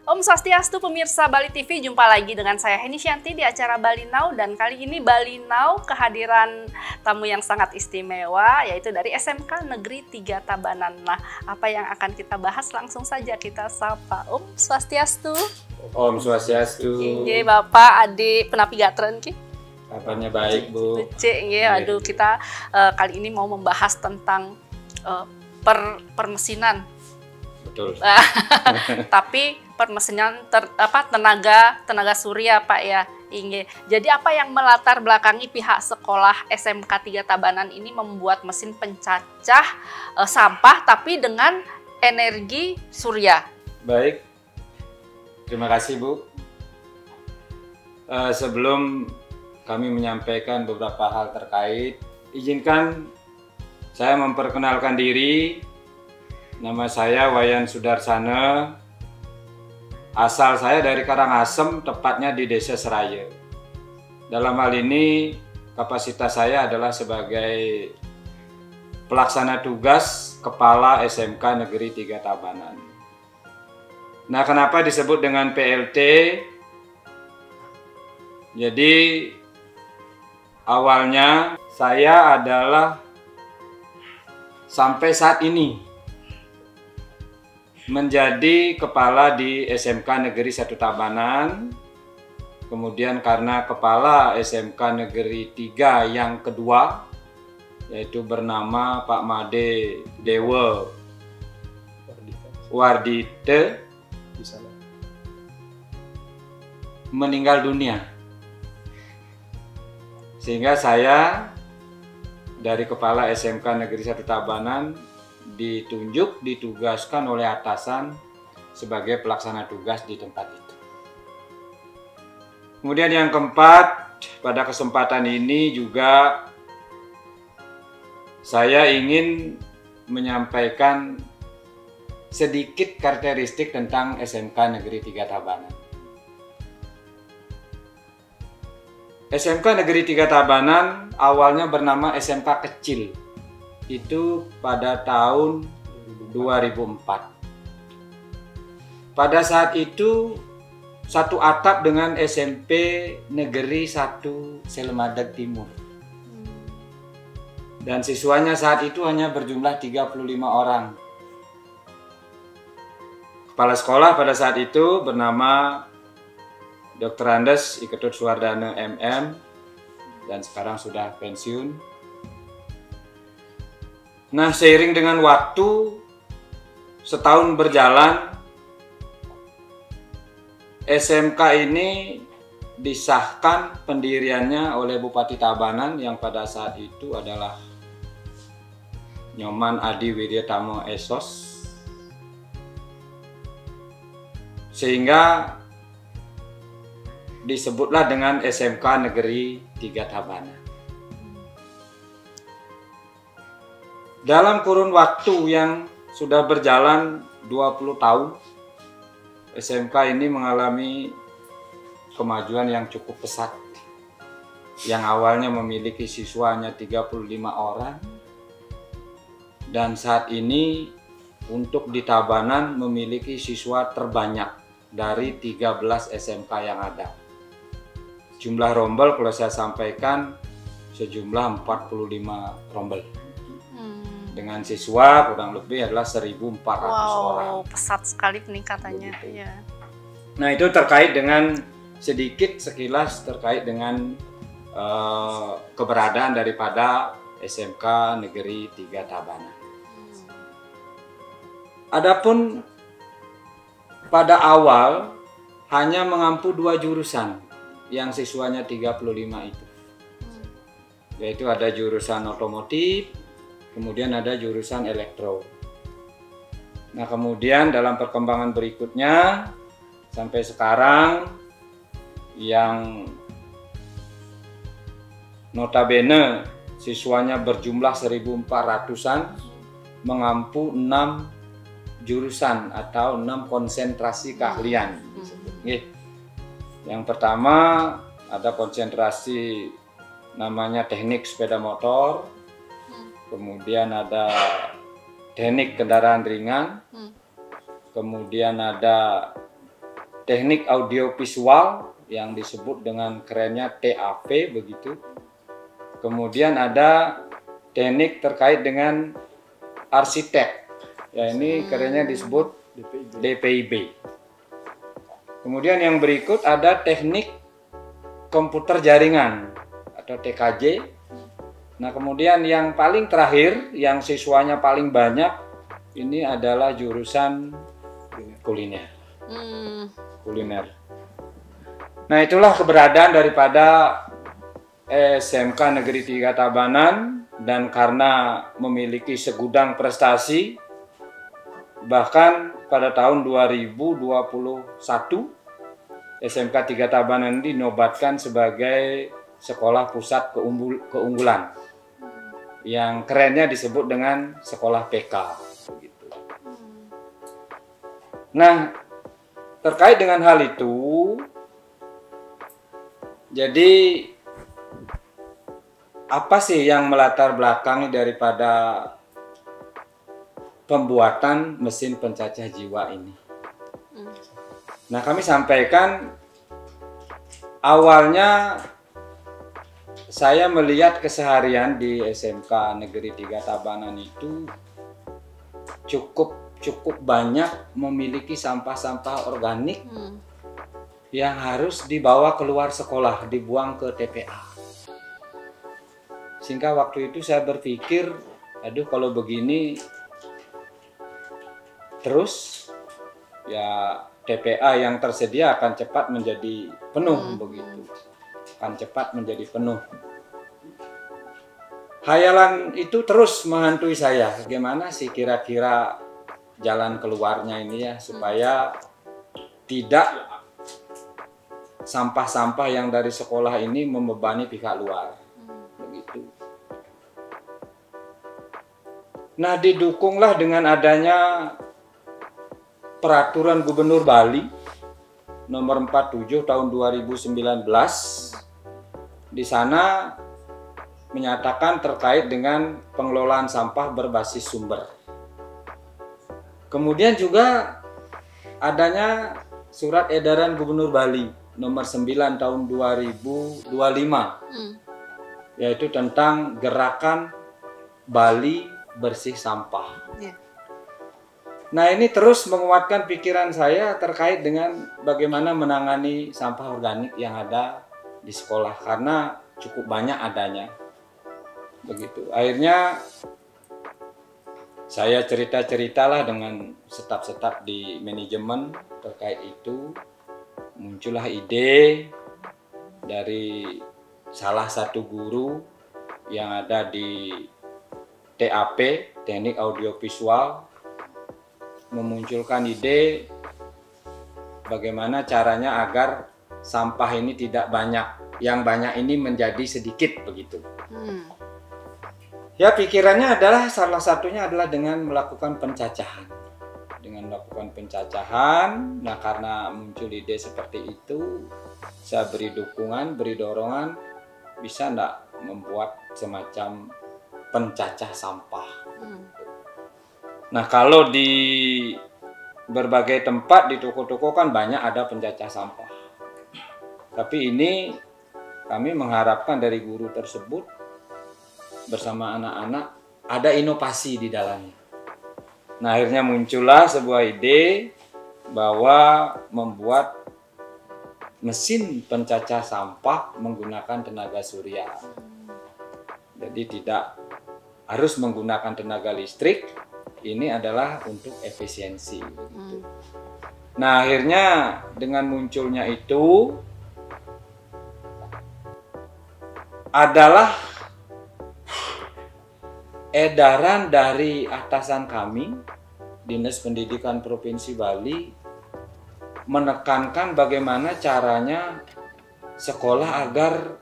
Om Swastiastu pemirsa Bali TV, jumpa lagi dengan saya Heni Shanti di acara Bali Now, dan kali ini Bali Now kehadiran tamu yang sangat istimewa, yaitu dari SMK Negeri 3 Tabanan. Nah, apa yang akan kita bahas, langsung saja kita sapa. Om Swastiastu. Om Swastiastu. Inge Bapak, adik penapi gatren ki. Kabarnya baik, Bu. Cek, aduh, kita kali ini mau membahas tentang permesinan. Betul. Tapi permesinan tenaga surya, Pak, ya, Inge. Jadi apa yang melatar belakangi pihak sekolah SMK 3 Tabanan ini membuat mesin pencacah sampah tapi dengan energi surya? Baik. Terima kasih, Bu. Sebelum kami menyampaikan beberapa hal terkait, izinkan saya memperkenalkan diri. Nama saya Wayan Sudarsana. Asal saya dari Karangasem, tepatnya di Desa Seraya. Dalam hal ini, kapasitas saya adalah sebagai pelaksana tugas Kepala SMK Negeri 3 Tabanan. Nah, kenapa disebut dengan PLT? Jadi, awalnya saya adalah sampai saat ini menjadi kepala di SMK Negeri 1 Tabanan. Kemudian karena kepala SMK Negeri 3 yang kedua, yaitu bernama Pak Made Dewa Wardite, meninggal dunia. Sehingga saya dari kepala SMK Negeri 1 Tabanan ditugaskan oleh atasan sebagai pelaksana tugas di tempat itu. Kemudian yang keempat, pada kesempatan ini juga saya ingin menyampaikan sedikit karakteristik tentang SMK Negeri 3 Tabanan. SMK Negeri 3 Tabanan awalnya bernama SMK Kecil. Itu pada tahun 2004. Pada saat itu satu atap dengan SMP Negeri 1 Selemadag Timur. Dan siswanya saat itu hanya berjumlah 35 orang. Kepala sekolah pada saat itu bernama Dr. Andes Iketut Suwardana MM, dan sekarang sudah pensiun. Nah, seiring dengan waktu, setahun berjalan, SMK ini disahkan pendiriannya oleh Bupati Tabanan yang pada saat itu adalah Nyoman Adi Wiryatamo Esos. Sehingga disebutlah dengan SMK Negeri 3 Tabanan. Dalam kurun waktu yang sudah berjalan 20 tahun, SMK ini mengalami kemajuan yang cukup pesat. Yang awalnya memiliki siswanya 35 orang, dan saat ini untuk di Tabanan memiliki siswa terbanyak dari 13 SMK yang ada. Jumlah rombel kalau saya sampaikan sejumlah 45 rombel. Dengan siswa kurang lebih adalah 1.400 orang. Wow, pesat sekali peningkatannya. Ya. Nah, itu terkait dengan sedikit sekilas terkait dengan keberadaan daripada SMK Negeri 3 Tabanan. Adapun pada awal hanya mengampu 2 jurusan yang siswanya 35 itu. Yaitu ada jurusan otomotif, kemudian ada jurusan elektro. Nah, kemudian dalam perkembangan berikutnya sampai sekarang yang notabene siswanya berjumlah 1.400-an mengampu 6 jurusan atau 6 konsentrasi keahlian. Yang pertama ada konsentrasi namanya teknik sepeda motor. Kemudian ada teknik kendaraan ringan, kemudian ada teknik audiovisual yang disebut dengan kerennya TAV begitu. Kemudian ada teknik terkait dengan arsitek, ya ini kerennya disebut DPIB. Kemudian yang berikut ada teknik komputer jaringan atau TKJ. Nah kemudian yang paling terakhir, yang siswanya paling banyak, ini adalah jurusan kuliner. Kuliner. Nah itulah keberadaan daripada SMK Negeri 3 Tabanan, dan karena memiliki segudang prestasi, bahkan pada tahun 2021 SMK 3 Tabanan dinobatkan sebagai sekolah pusat keunggulan, yang kerennya disebut dengan sekolah PK. Begitu. Nah, terkait dengan hal itu, jadi apa sih yang melatar belakangi daripada pembuatan mesin pencacah jiwa ini? Nah, kami sampaikan awalnya saya melihat keseharian di SMK Negeri 3 Tabanan itu cukup banyak memiliki sampah-sampah organik yang harus dibawa keluar sekolah, dibuang ke TPA. Sehingga waktu itu saya berpikir, aduh kalau begini terus ya TPA yang tersedia akan cepat menjadi penuh begitu. Akan cepat menjadi penuh. Hayalan itu terus menghantui saya. Gimana sih kira-kira jalan keluarnya ini ya, supaya tidak sampah-sampah yang dari sekolah ini membebani pihak luar. Begitu. Nah, didukunglah dengan adanya Peraturan Gubernur Bali nomor 47 tahun 2019. Di sana menyatakan terkait dengan pengelolaan sampah berbasis sumber. Kemudian juga adanya Surat Edaran Gubernur Bali nomor 9 tahun 2025, yaitu tentang gerakan Bali bersih sampah. Nah, ini terus menguatkan pikiran saya terkait dengan bagaimana menangani sampah organik yang ada di sekolah, karena cukup banyak adanya. Begitu. Akhirnya saya cerita-ceritalah dengan staf-staf di manajemen terkait itu. Muncullah ide dari salah satu guru yang ada di TAP, Teknik Audiovisual, memunculkan ide bagaimana caranya agar sampah ini tidak banyak, yang banyak ini menjadi sedikit begitu. Ya, pikirannya adalah salah satunya adalah dengan melakukan pencacahan. Dengan melakukan pencacahan, nah karena muncul ide seperti itu, saya beri dukungan, beri dorongan, bisa enggak membuat semacam pencacah sampah. Nah, kalau di berbagai tempat di toko-toko kan banyak ada pencacah sampah. Tapi ini kami mengharapkan dari guru tersebut bersama anak-anak ada inovasi di dalamnya. Nah, akhirnya muncullah sebuah ide bahwa membuat mesin pencacah sampah menggunakan tenaga surya. Jadi tidak harus menggunakan tenaga listrik. Ini adalah untuk efisiensi. Nah, akhirnya dengan munculnya itu adalah edaran dari atasan kami, Dinas Pendidikan Provinsi Bali, menekankan bagaimana caranya sekolah agar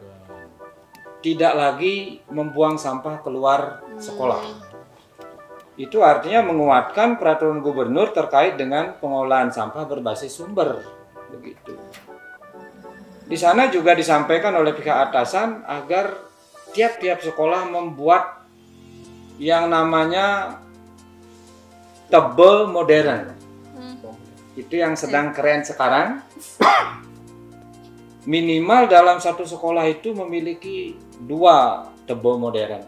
tidak lagi membuang sampah keluar sekolah. Itu artinya menguatkan peraturan gubernur terkait dengan pengolahan sampah berbasis sumber. Begitu. Di sana juga disampaikan oleh pihak atasan agar tiap-tiap sekolah membuat yang namanya tebel modern. itu yang sedang keren sekarang. Minimal dalam satu sekolah itu memiliki 2 tebo modern.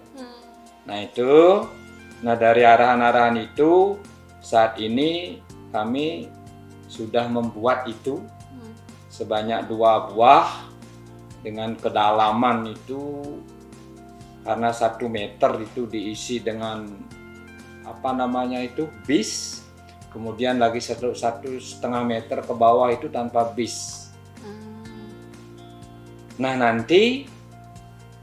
Nah dari arahan-arahan itu saat ini kami sudah membuat itu sebanyak 2 buah dengan kedalaman itu karena 1 meter itu diisi dengan bis, kemudian lagi 1,5 meter ke bawah itu tanpa bis. Nah nanti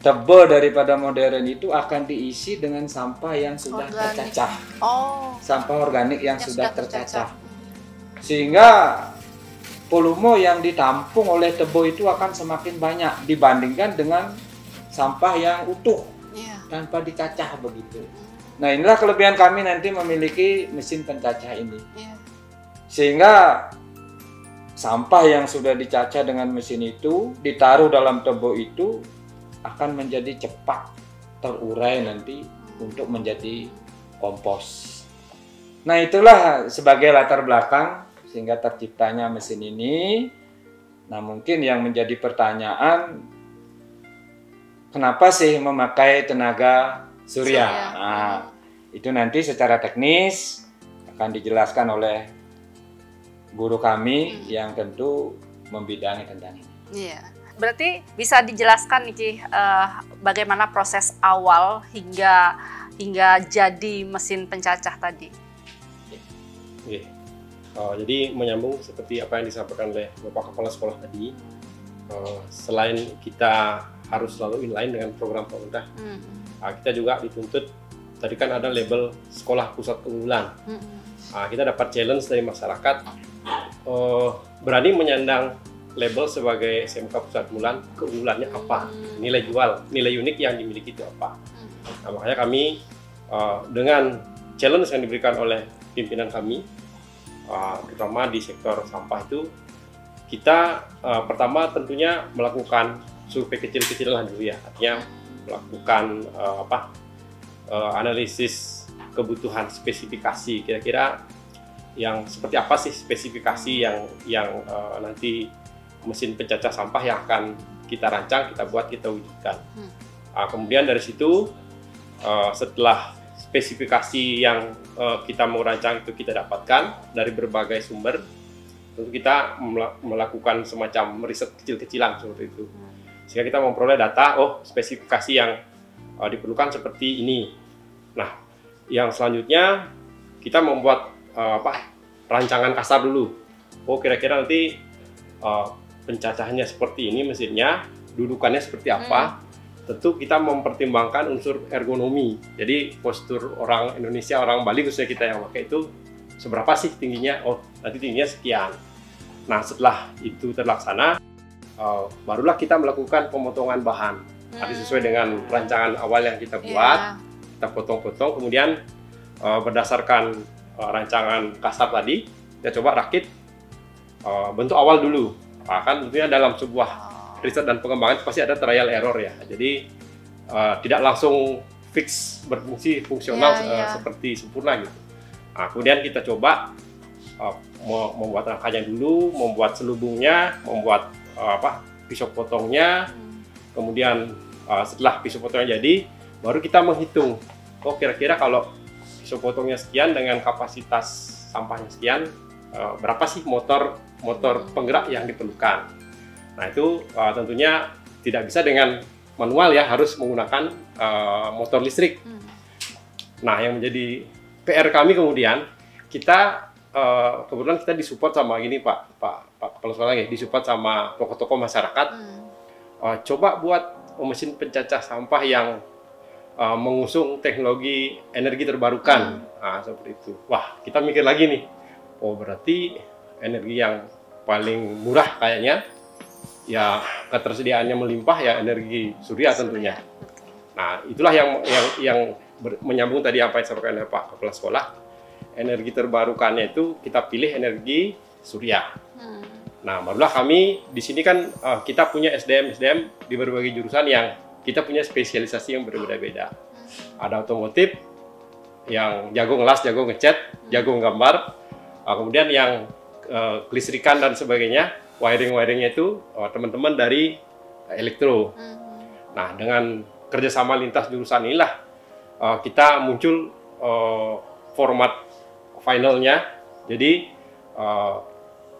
tebo daripada modern itu akan diisi dengan sampah yang sudah tercacah, sampah organik yang sudah tercacah, sehingga volume yang ditampung oleh tebo itu akan semakin banyak dibandingkan dengan sampah yang utuh tanpa dicacah begitu. Nah inilah kelebihan kami nanti memiliki mesin pencacah ini, sehingga sampah yang sudah dicacah dengan mesin itu ditaruh dalam tebo itu akan menjadi cepat terurai nanti untuk menjadi kompos. Nah itulah sebagai latar belakang sehingga terciptanya mesin ini. Nah mungkin yang menjadi pertanyaan, kenapa sih memakai tenaga surya? Nah itu nanti secara teknis akan dijelaskan oleh guru kami yang tentu membidangi tentang ini. Iya. Berarti bisa dijelaskan nih bagaimana proses awal hingga jadi mesin pencacah tadi. Oke. Jadi menyambung seperti apa yang disampaikan oleh Bapak Kepala Sekolah tadi, selain kita harus selalu inline dengan program pemerintah, kita juga dituntut, tadi kan ada label sekolah pusat keunggulan. Kita dapat challenge dari masyarakat, berani menyandang label sebagai SMK pusat keunggulannya apa, nilai jual, nilai unik yang dimiliki itu apa. Nah, makanya kami dengan challenge yang diberikan oleh pimpinan kami, terutama di sektor sampah itu, kita pertama tentunya melakukan survei kecil-kecilan dulu ya, artinya melakukan analisis kebutuhan spesifikasi, kira-kira yang seperti apa sih spesifikasi yang nanti mesin pencacah sampah yang akan kita rancang, kita buat, kita wujudkan. Kemudian dari situ setelah spesifikasi yang kita mau rancang itu kita dapatkan dari berbagai sumber, tentu kita melakukan semacam riset kecil-kecilan seperti itu, sehingga kita memperoleh data, spesifikasi yang diperlukan seperti ini. Nah, yang selanjutnya kita membuat rancangan kasar dulu. Kira-kira nanti pencacahnya seperti ini mesinnya, dudukannya seperti apa. Tentu kita mempertimbangkan unsur ergonomi. Jadi postur orang Indonesia, orang Bali khususnya kita yang pakai itu seberapa sih tingginya? Nanti tingginya sekian. Nah setelah itu terlaksana, barulah kita melakukan pemotongan bahan. Nanti sesuai dengan rancangan awal yang kita buat, kita potong-potong. Kemudian berdasarkan rancangan kasar tadi, kita coba rakit bentuk awal dulu. Kan tentunya dalam sebuah riset dan pengembangan pasti ada trial error ya. Jadi tidak langsung fix berfungsi fungsional seperti sempurna gitu. Nah, kemudian kita coba membuat rangkanya dulu, membuat selubungnya, membuat pisau potongnya. Kemudian setelah pisau potongnya jadi, baru kita menghitung. Kira-kira kalau pisau potongnya sekian dengan kapasitas sampahnya sekian, berapa sih motor penggerak yang diperlukan. Nah itu tentunya tidak bisa dengan manual ya, harus menggunakan motor listrik. Nah yang menjadi PR kami kemudian, kita kebetulan kita disupport sama ini Pak Kepala Sekolah ya, disupport sama tokoh-tokoh masyarakat. Coba buat mesin pencacah sampah yang mengusung teknologi energi terbarukan. Nah seperti itu. Wah kita mikir lagi nih, berarti energi yang paling murah kayaknya ya, ketersediaannya melimpah ya, energi surya tentunya. Nah itulah yang menyambung tadi apa yang disampaikan oleh Pak Kepala Sekolah. Energi terbarukannya itu kita pilih energi surya. Nah barulah kami di sini kan kita punya SDM di berbagai jurusan yang kita punya spesialisasi yang berbeda-beda. Ada otomotif yang jago ngelas, jago ngecat, jago gambar. Kemudian yang kelistrikan dan sebagainya, wiring-wiringnya itu teman-teman dari elektro. Nah, dengan kerjasama lintas jurusan inilah kita muncul format finalnya. Jadi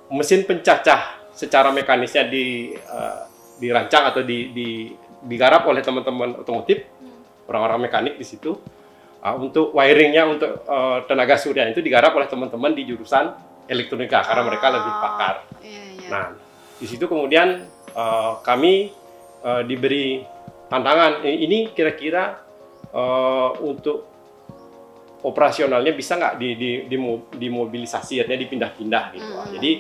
mesin pencacah secara mekanisnya dirancang atau digarap oleh teman-teman otomotif, orang-orang mekanik di situ. Untuk wiringnya, untuk tenaga surya itu digarap oleh teman-teman di jurusan elektronika karena mereka lebih pakar. Nah, di situ kemudian kami diberi tantangan. Ini kira-kira untuk operasionalnya bisa nggak dimobilisasi, artinya dipindah-pindah gitu. Jadi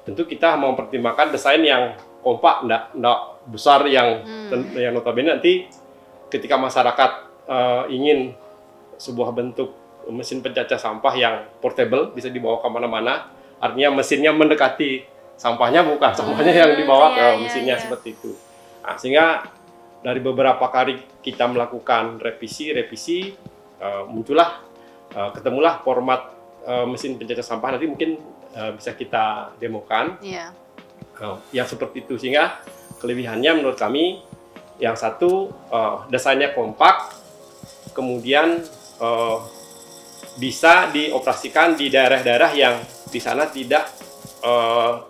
tentu kita mempertimbangkan desain yang kompak, nggak besar yang notabene nanti ketika masyarakat ingin sebuah bentuk mesin pencacah sampah yang portable bisa dibawa kemana-mana, artinya mesinnya mendekati sampahnya, bukan sampahnya yang dibawa ke mesinnya seperti itu. Nah, sehingga dari beberapa kali kita melakukan revisi, ketemulah format mesin pencacah sampah. Nanti mungkin bisa kita demokan yang seperti itu. Sehingga kelebihannya menurut kami yang satu, desainnya kompak, kemudian bisa dioperasikan di daerah-daerah yang di sana tidak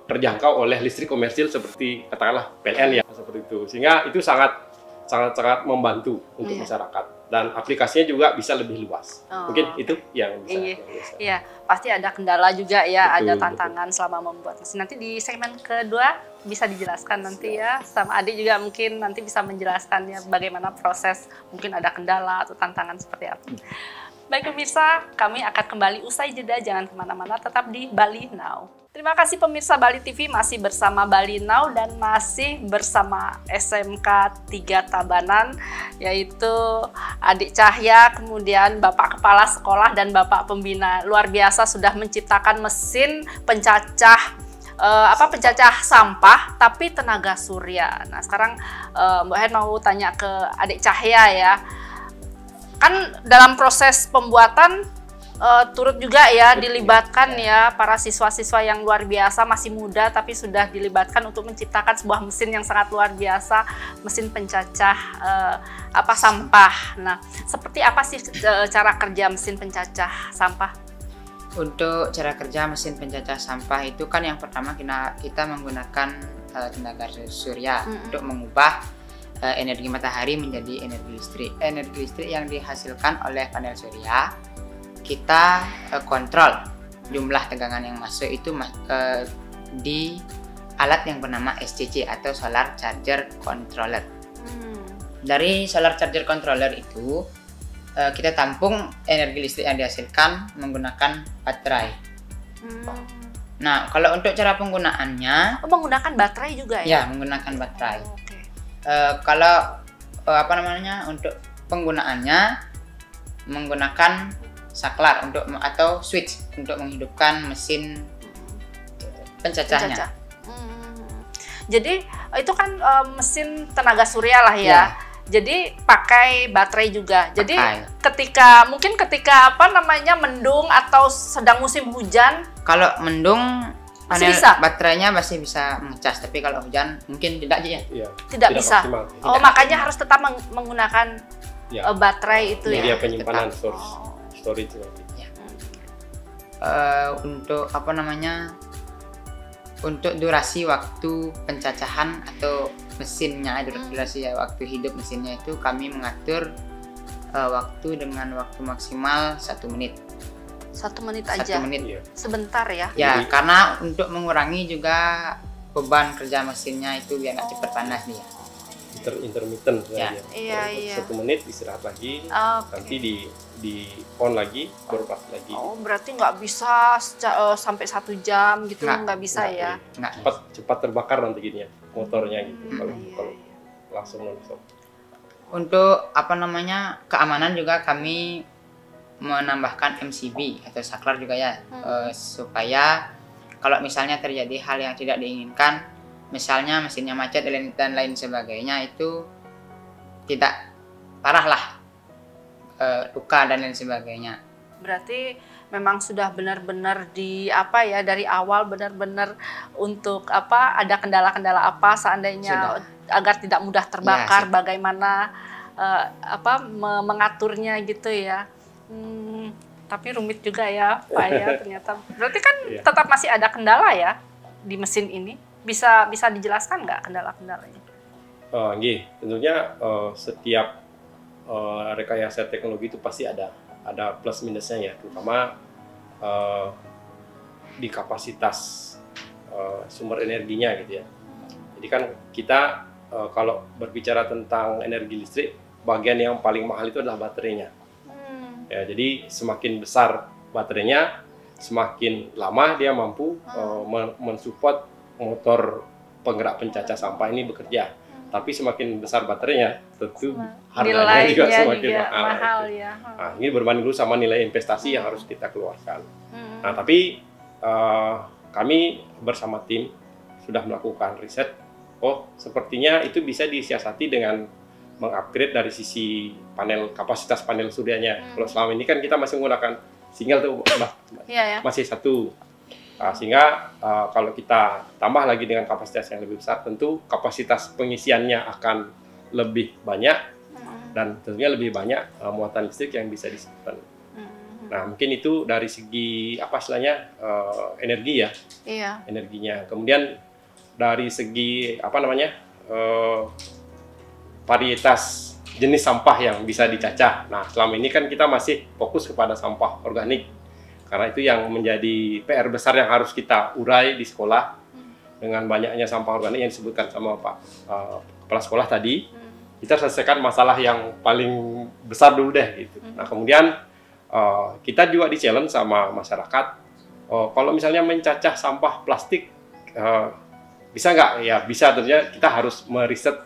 terjangkau oleh listrik komersil seperti katakanlah PLN ya, seperti itu. Sehingga itu sangat membantu untuk masyarakat, dan aplikasinya juga bisa lebih luas. Mungkin itu yang bisa. Iya, pasti ada kendala juga ya, betul, ada tantangan selama membuat mesin. Nanti di segmen kedua bisa dijelaskan nanti ya, sama Adik juga mungkin nanti bisa menjelaskan ya bagaimana proses, mungkin ada kendala atau tantangan seperti apa. Baik pemirsa, kami akan kembali usai jeda, jangan kemana-mana, tetap di Bali Now. Terima kasih pemirsa Bali TV, masih bersama Bali Now dan masih bersama SMK 3 Tabanan, yaitu Adik Cahya, kemudian Bapak Kepala Sekolah dan Bapak Pembina. Luar biasa sudah menciptakan mesin pencacah pencacah sampah tapi tenaga surya. Nah, sekarang Mbak Hen mau tanya ke Adik Cahya ya. Kan dalam proses pembuatan turut juga ya dilibatkan ya para siswa-siswa yang luar biasa, masih muda tapi sudah dilibatkan untuk menciptakan sebuah mesin yang sangat luar biasa, mesin pencacah sampah. Nah, seperti apa sih cara kerja mesin pencacah sampah? Untuk cara kerja mesin pencacah sampah itu kan yang pertama kita menggunakan tenaga surya untuk mengubah energi matahari menjadi energi listrik. Energi listrik yang dihasilkan oleh panel surya kita kontrol jumlah tegangan yang masuk itu di alat yang bernama SCC atau Solar Charger Controller. Dari Solar Charger Controller itu kita tampung energi listrik yang dihasilkan menggunakan baterai. Nah, kalau untuk cara penggunaannya, menggunakan baterai juga ya? Ya, menggunakan baterai. Kalau untuk penggunaannya menggunakan saklar atau switch untuk menghidupkan mesin pencacahnya. Jadi itu kan mesin tenaga surya lah ya. Jadi pakai baterai juga. Jadi ketika mendung atau sedang musim hujan. Kalau mendung panel baterainya masih bisa mengecas, tapi kalau hujan mungkin tidak aja ya. Tidak bisa. Maksimal. Makanya harus tetap menggunakan baterai itu media penyimpanan storage ya. Untuk durasi waktu pencacahan atau mesinnya, durasi waktu hidup mesinnya itu kami mengatur waktu dengan waktu maksimal 1 menit. 1 menit aja? 1 menit. Sebentar ya? Ya, karena untuk mengurangi juga beban kerja mesinnya itu biar nggak cepat panas dia. Intermittent ya. Iya. 1 menit istirahat lagi, nanti di on lagi, baru pas lagi. Oh, berarti nggak bisa sampai 1 jam gitu, nggak bisa ya? Cepat terbakar nanti gini ya, motornya gitu. Kalau langsung non-stop. Untuk keamanan juga kami menambahkan MCB atau saklar juga ya, supaya kalau misalnya terjadi hal yang tidak diinginkan, misalnya mesinnya macet dan lain sebagainya, itu tidak parah lah, luka dan lain sebagainya. Berarti memang sudah benar-benar di apa ya, dari awal benar-benar untuk apa, ada kendala-kendala apa seandainya agar tidak mudah terbakar, bagaimana mengaturnya gitu ya. Tapi rumit juga ya Pak ya ternyata. Berarti kan tetap masih ada kendala ya di mesin ini. Bisa dijelaskan nggak kendala-kendalanya? Tentunya setiap rekayasa teknologi itu pasti ada plus minusnya ya, terutama di kapasitas sumber energinya gitu ya. Jadi kan kita kalau berbicara tentang energi listrik, bagian yang paling mahal itu adalah baterainya. Ya, jadi semakin besar baterainya, semakin lama dia mampu mensupport motor penggerak pencacah sampah ini bekerja. Tapi semakin besar baterainya, tentu harganya juga semakin mahal. Ya. Nah, ini berbanding dulu sama nilai investasi yang harus kita keluarkan. Nah, tapi kami bersama tim sudah melakukan riset. Oh, sepertinya itu bisa disiasati dengan mengupgrade dari sisi kapasitas panel suryanya. Kalau selama ini kan kita masih menggunakan single tuh, masih satu. Sehingga kalau kita tambah lagi dengan kapasitas yang lebih besar, tentu kapasitas pengisiannya akan lebih banyak dan tentunya lebih banyak muatan listrik yang bisa disimpan. Nah, mungkin itu dari segi energi ya, energinya. Kemudian dari segi varietas jenis sampah yang bisa dicacah. Nah, selama ini kan kita masih fokus kepada sampah organik. Karena itu yang menjadi PR besar yang harus kita urai di sekolah. Dengan banyaknya sampah organik yang disebutkan sama Pak Kepala Sekolah tadi, kita selesaikan masalah yang paling besar dulu deh gitu. Nah, kemudian kita juga di-challenge sama masyarakat, kalau misalnya mencacah sampah plastik, bisa nggak? Ya bisa, tentunya kita harus meriset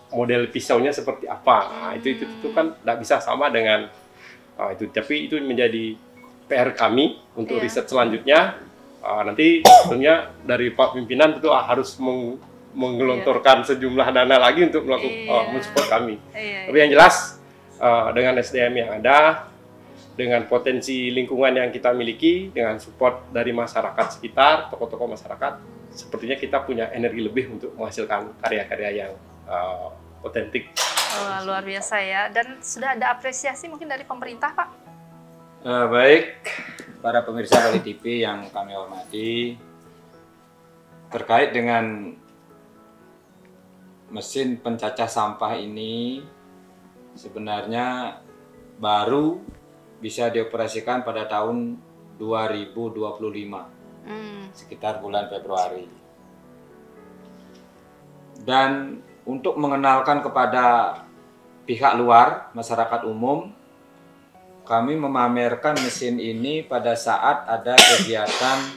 model pisaunya seperti apa. Nah, itu kan nggak bisa sama dengan itu, tapi itu menjadi PR kami untuk riset selanjutnya. Nanti tentunya dari Pak Pimpinan itu harus menggelontorkan sejumlah dana lagi untuk melakukan mensupport kami. Tapi yang jelas dengan SDM yang ada, dengan potensi lingkungan yang kita miliki, dengan support dari masyarakat sekitar, tokoh-tokoh masyarakat, sepertinya kita punya energi lebih untuk menghasilkan karya-karya yang otentik. Luar biasa ya. Dan sudah ada apresiasi mungkin dari pemerintah, Pak? Baik, para pemirsa Bali TV yang kami hormati, terkait dengan mesin pencacah sampah ini sebenarnya baru bisa dioperasikan pada tahun 2025, sekitar bulan Februari. Dan untuk mengenalkan kepada pihak luar, masyarakat umum, kami memamerkan mesin ini pada saat ada kegiatan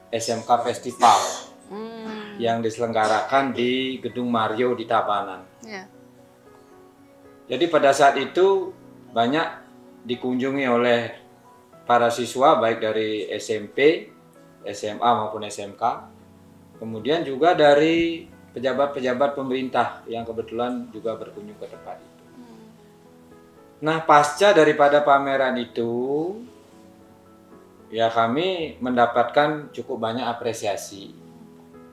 SMK Festival yang diselenggarakan di Gedung Mario di Tabanan. Jadi pada saat itu banyak dikunjungi oleh para siswa baik dari SMP, SMA maupun SMK, kemudian juga dari pejabat-pejabat pemerintah yang kebetulan juga berkunjung ke tempat itu. Nah, pasca daripada pameran itu, ya kami mendapatkan cukup banyak apresiasi.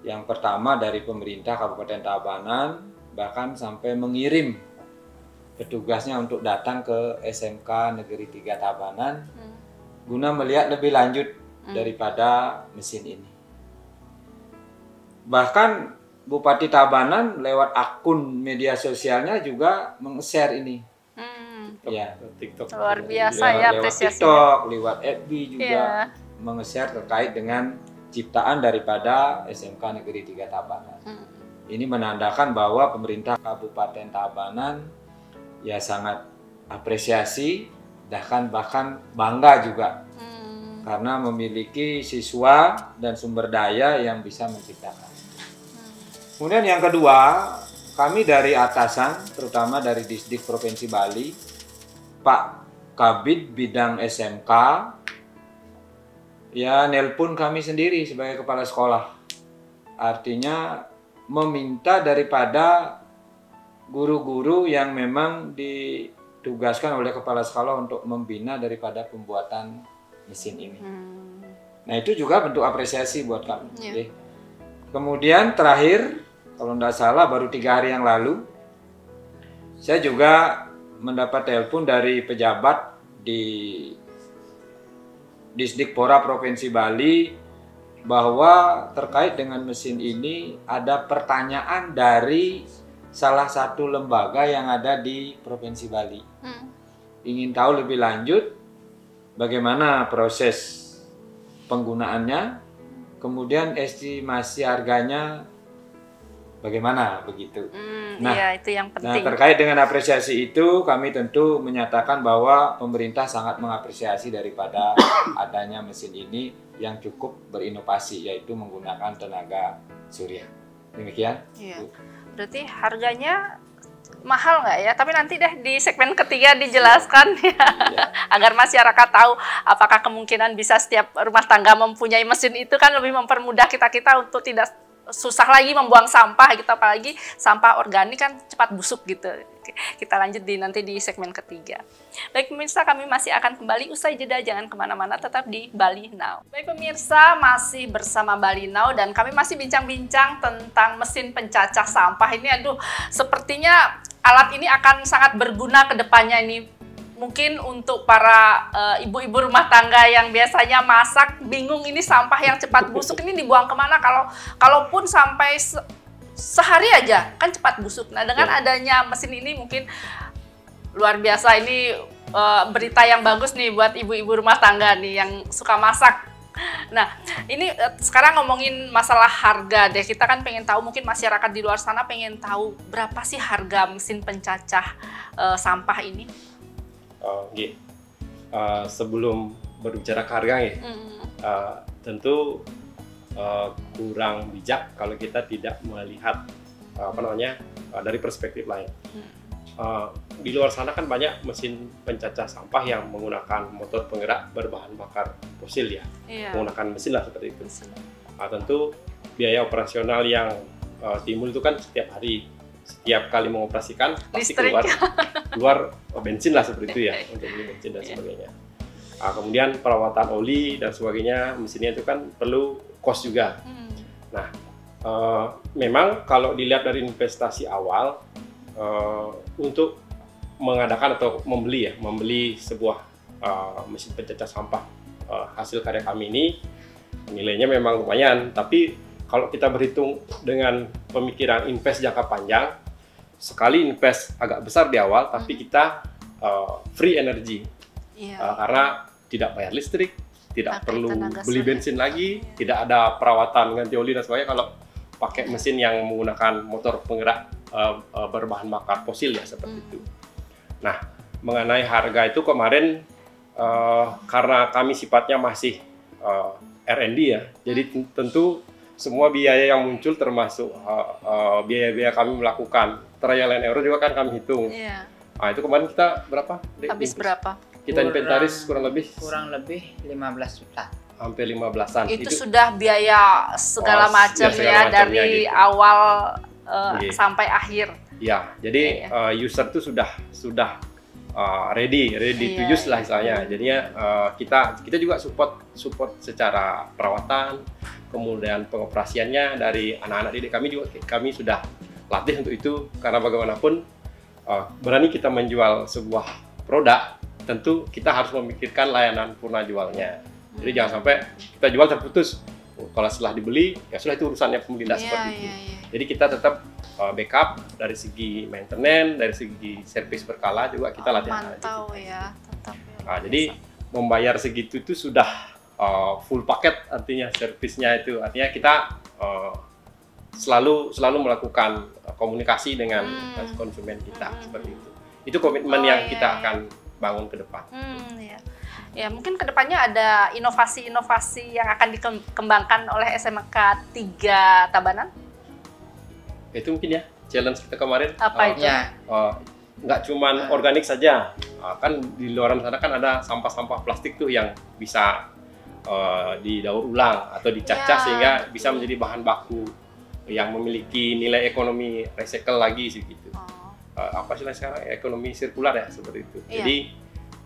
Yang pertama dari pemerintah Kabupaten Tabanan, bahkan sampai mengirim petugasnya untuk datang ke SMK Negeri 3 Tabanan, guna melihat lebih lanjut daripada mesin ini. Bahkan Bupati Tabanan lewat akun media sosialnya juga meng-share ini. TikTok. Luar biasa ya apresiasinya. TikTok, lewat FB juga meng-share terkait dengan ciptaan daripada SMK Negeri 3 Tabanan. Ini menandakan bahwa pemerintah Kabupaten Tabanan ya sangat apresiasi, bahkan bangga juga karena memiliki siswa dan sumber daya yang bisa menciptakan. Kemudian yang kedua, kami dari atasan, terutama dari Disdik Provinsi Bali, Pak Kabid Bidang SMK, ya nelpon kami sendiri sebagai kepala sekolah. Artinya meminta daripada guru-guru yang memang ditugaskan oleh kepala sekolah untuk membina daripada pembuatan mesin ini. Nah itu juga bentuk apresiasi buat kami. Iya. Oke. Kemudian terakhir, kalau tidak salah baru 3 hari yang lalu, saya juga mendapat telepon dari pejabat di Disdikpora Provinsi Bali bahwa terkait dengan mesin ini ada pertanyaan dari salah satu lembaga yang ada di Provinsi Bali. Ingin tahu lebih lanjut bagaimana proses penggunaannya, kemudian estimasi harganya bagaimana begitu. Iya, itu yang Nah, penting. terkait dengan apresiasi itu, kami tentu menyatakan bahwa pemerintah sangat mengapresiasi daripada adanya mesin ini yang cukup berinovasi, yaitu menggunakan tenaga surya. Demikian. Iya. Bu. Berarti harganya mahal nggak ya? Tapi nanti deh di segmen ketiga dijelaskan ya, agar masyarakat tahu apakah kemungkinan bisa setiap rumah tangga mempunyai mesin itu, kan lebih mempermudah kita untuk tidak susah lagi membuang sampah gitu, apalagi sampah organik kan cepat busuk gitu. Kita lanjut nanti di segmen ketiga. Baik pemirsa, kami masih akan kembali usai jeda, jangan kemana-mana, tetap di Bali Now. Baik pemirsa, masih bersama Bali Now dan kami masih bincang-bincang tentang mesin pencacah sampah ini. Aduh, sepertinya alat ini akan sangat berguna ke depannya ini. Mungkin untuk para ibu-ibu rumah tangga yang biasanya masak, bingung ini sampah yang cepat busuk ini dibuang kemana, kalaupun sampai sehari aja kan cepat busuk. Nah dengan adanya mesin ini mungkin luar biasa, ini berita yang bagus nih buat ibu-ibu rumah tangga nih yang suka masak. Nah ini sekarang ngomongin masalah harga deh, kita kan pengen tahu, mungkin masyarakat di luar sana pengen tahu berapa sih harga mesin pencacah sampah ini? Sebelum berbicara ke harga ya, tentu kurang bijak kalau kita tidak melihat dari perspektif lain. Di luar sana kan banyak mesin pencacah sampah yang menggunakan motor penggerak berbahan bakar fosil ya, menggunakan mesin lah seperti itu. Tentu biaya operasional yang timbul itu kan setiap hari, setiap kali mengoperasikan pasti keluar bensin lah seperti itu ya, untuk beli bensin dan sebagainya. Kemudian perawatan oli dan sebagainya, mesinnya itu kan perlu cost juga. Nah, memang kalau dilihat dari investasi awal untuk mengadakan atau membeli sebuah mesin pencacah sampah hasil karya kami ini, nilainya memang lumayan. Tapi kalau kita berhitung dengan pemikiran invest jangka panjang, sekali invest agak besar di awal, tapi kita free energy, karena tidak bayar listrik, tidak perlu beli bensin lagi, tidak ada perawatan ganti oli dan sebagainya kalau pakai mesin yang menggunakan motor penggerak berbahan bakar fosil ya, seperti itu. Nah, mengenai harga itu kemarin karena kami sifatnya masih R&D ya, jadi tentu semua biaya yang muncul termasuk biaya-biaya kami melakukan trial and error juga kan kami hitung. Nah, itu kemarin kita berapa? Habis berapa? Kita inventaris kurang lebih 15 juta. Hampir 15-an. Itu sudah biaya segala macam ya, dari gitu. Awal sampai akhir. Ya, jadi user itu sudah ready to use lah istilahnya. Jadinya kita juga support secara perawatan, kemudian pengoperasiannya dari anak-anak didik kami juga, kami sudah latih untuk itu, karena bagaimanapun berani kita menjual sebuah produk, tentu kita harus memikirkan layanan purna jualnya. Jadi jangan sampai kita jual terputus, kalau setelah dibeli ya sudah, itu urusannya pembeli, seperti itu. Jadi kita tetap backup dari segi maintenance, dari segi servis berkala juga kita latihan. Mantau ya, tetap. Jadi membayar segitu itu sudah full paket, artinya servisnya itu, artinya kita selalu melakukan komunikasi dengan konsumen kita, seperti itu. Itu komitmen yang kita akan bangun ke depan. Ya, mungkin kedepannya ada inovasi-inovasi yang akan dikembangkan oleh SMK 3 Tabanan? Itu mungkin ya challenge kita kemarin. Apa itu? Nggak cuman organik saja, kan di luar sana kan ada sampah-sampah plastik tuh yang bisa didaur ulang atau dicacah sehingga bisa menjadi bahan baku yang memiliki nilai ekonomi recycle lagi sih gitu. Apa sih sekarang ekonomi sirkular ya, seperti itu. Jadi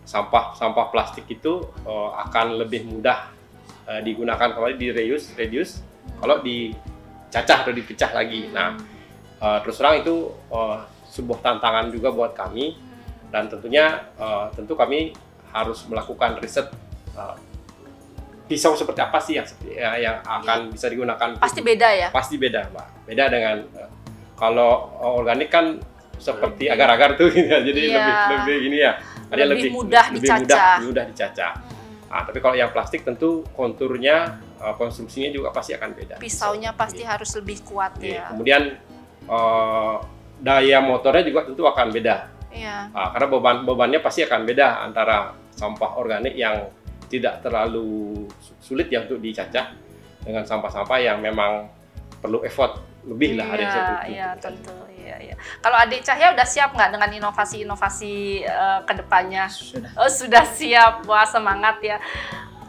sampah plastik itu akan lebih mudah digunakan kembali, di reduce kalau dicacah atau dipecah lagi. Nah, terus terang itu sebuah tantangan juga buat kami, dan tentunya tentu kami harus melakukan riset pisau seperti apa sih yang akan bisa digunakan. Pasti beda ya? Pasti beda, Mbak. Beda dengan kalau organik kan seperti agar-agar tuh gitu, jadi lebih gini ya. Lebih mudah dicacah. Nah, tapi kalau yang plastik tentu konturnya, konstruksinya juga pasti akan beda. Pisaunya pasti harus lebih kuat ya. Kemudian daya motornya juga tentu akan beda. Iya. Karena bebannya pasti akan beda antara sampah organik yang tidak terlalu sulit ya untuk dicacah dengan sampah-sampah yang memang perlu effort lebih lah. Iya, tentu. Iya. Kalau Adik Cahya udah siap nggak dengan inovasi-inovasi ke depannya? Sudah. Oh, sudah siap. Wah, semangat ya.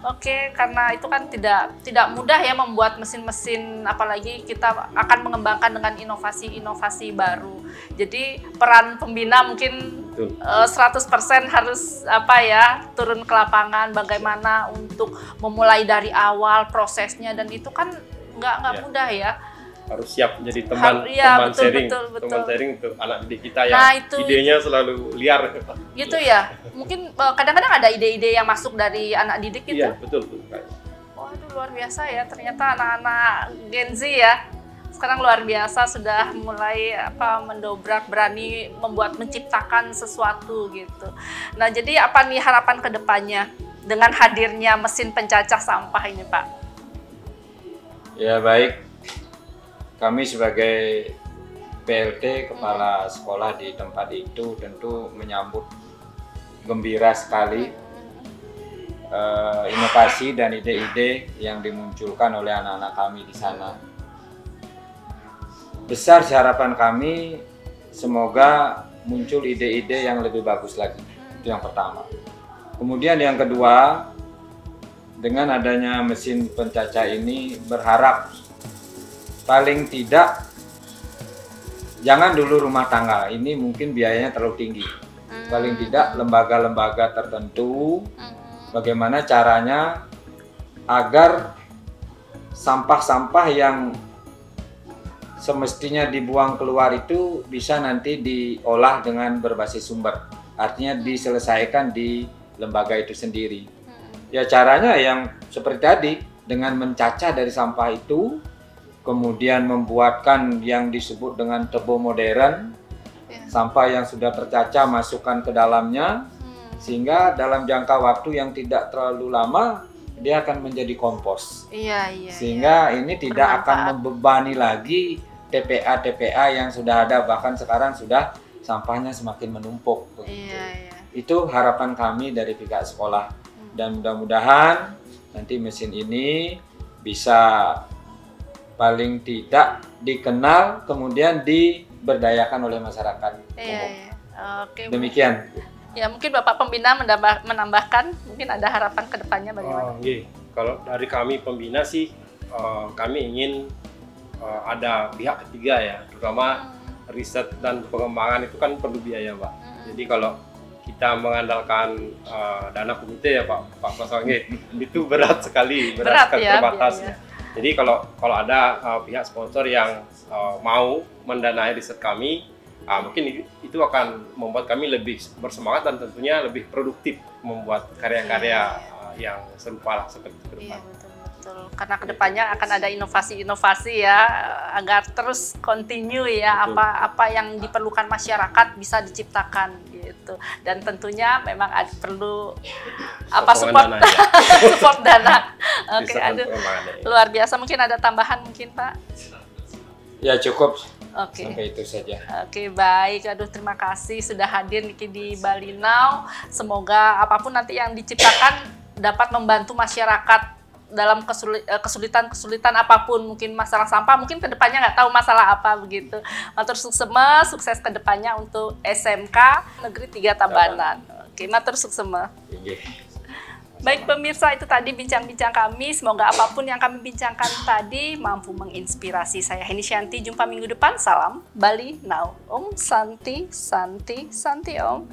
Oke, karena itu kan tidak mudah ya membuat mesin-mesin, apalagi kita akan mengembangkan dengan inovasi-inovasi baru. Jadi peran pembina mungkin 100% harus turun ke lapangan, bagaimana untuk memulai dari awal prosesnya, dan itu kan nggak mudah ya. Harus siap jadi teman sharing untuk anak didik kita yang idenya selalu liar. Gitu ya. Mungkin kadang-kadang ada ide-ide yang masuk dari anak didik gitu. Iya, betul. Waduh, luar biasa ya. Ternyata anak-anak Gen Z ya. Sekarang luar biasa, sudah mulai mendobrak, berani menciptakan sesuatu gitu. Nah, jadi apa nih harapan ke depannya dengan hadirnya mesin pencacah sampah ini, Pak? Ya, baik. Kami sebagai PLT, Kepala Sekolah di tempat itu, tentu menyambut gembira sekali inovasi dan ide-ide yang dimunculkan oleh anak-anak kami di sana. Besar harapan kami, semoga muncul ide-ide yang lebih bagus lagi. Itu yang pertama. Kemudian yang kedua, dengan adanya mesin pencacah ini, berharap paling tidak jangan dulu rumah tangga, ini mungkin biayanya terlalu tinggi. Paling tidak lembaga-lembaga tertentu, bagaimana caranya agar sampah-sampah yang semestinya dibuang keluar itu bisa nanti diolah dengan berbasis sumber. Artinya diselesaikan di lembaga itu sendiri. Ya, caranya yang seperti tadi, dengan mencacah dari sampah itu, kemudian membuatkan yang disebut dengan tebo modern, sampah yang sudah tercacah masukkan ke dalamnya, sehingga dalam jangka waktu yang tidak terlalu lama dia akan menjadi kompos. Sehingga ini tidak akan membebani lagi TPA yang sudah ada, bahkan sekarang sudah sampahnya semakin menumpuk. Itu harapan kami dari pihak sekolah, dan mudah-mudahan nanti mesin ini bisa paling tidak dikenal, kemudian diberdayakan oleh masyarakat umum. Oke. Demikian. Ya, mungkin Bapak Pembina menambahkan, mungkin ada harapan ke depannya bagaimana? Kalau dari kami pembina sih, kami ingin ada pihak ketiga ya, terutama riset dan pengembangan itu kan perlu biaya, Pak. Jadi kalau kita mengandalkan dana komite ya Pak Prasange, itu berat sekali, terbatas. Ya. Jadi kalau ada pihak sponsor yang mau mendanai riset kami, mungkin itu akan membuat kami lebih bersemangat dan tentunya lebih produktif membuat karya-karya yang serupa lah seperti itu ke depan. Betul. Karena kedepannya akan ada inovasi-inovasi ya, agar terus continue ya, apa yang diperlukan masyarakat bisa diciptakan gitu. Dan tentunya memang perlu support dana. Oke, luar biasa. Mungkin ada tambahan mungkin, Pak? Ya, cukup. Oke. Sampai itu saja. Oke, baik. Terima kasih sudah hadir di Bali Now. Semoga apapun nanti yang diciptakan dapat membantu masyarakat dalam kesulitan apapun, mungkin masalah sampah, mungkin kedepannya nggak tahu masalah apa begitu. Matur sukses kedepannya untuk SMK Negeri 3 Tabanan. Oke, matur sukses. Baik pemirsa, itu tadi bincang-bincang kami. Semoga apapun yang kami bincangkan tadi mampu menginspirasi. Saya Heni Shanti, jumpa minggu depan. Salam Bali Now. Om Santi Santi Santi Om.